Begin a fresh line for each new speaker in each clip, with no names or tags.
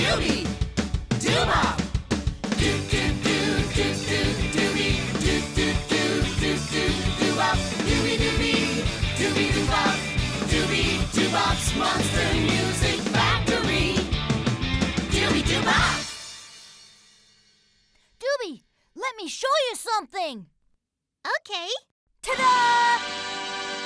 Doobie, Doo-Bop. Do do do do do doobie, do do do do do doo-bop. Doobie doobie, doobie doo-bop. Doobie Doo-Bop's Monster Music Factory. Doobie Doo-Bop.
Doobie, let me show you something.
Okay.
Ta-da!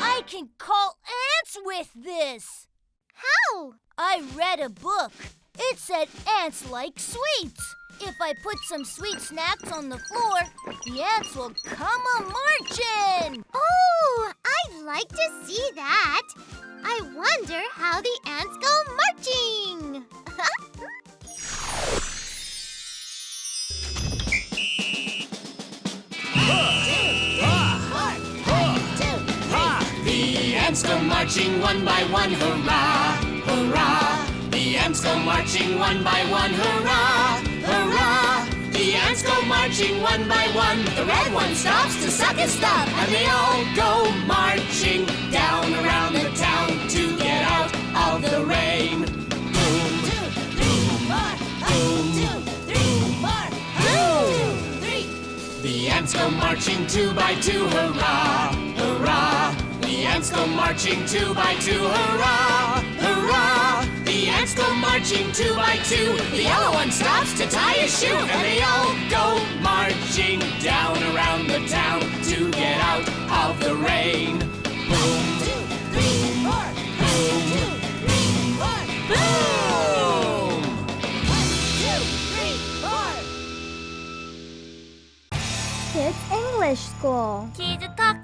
I can call ants with this.
How?
I read a book. It said ants like sweets. If I put some sweet snacks on the floor, the ants will come a-marchin'.
Oh, I'd like to see that. I wonder how the ants go marching.
The ants go marching one by one, hurrah, hurrah. The ants go marching one by one, hurrah, hurrah. The ants go marching one by one. The red one stops to suck his thumb, and they all go marching down around the town to get out of the rain. Boom, boom, boom, boom. The ants go marching two by two, hurrah, hurrah. The ants go marching two by two, hurrah, hurrah. The ants go marching two by two. The yellow one stops to tie his shoe, and they all go marching down around the town to get out of the rain. Boom, boom, boom, boom. 1, 2, 3, 4.
Kids English School.
Kidstalk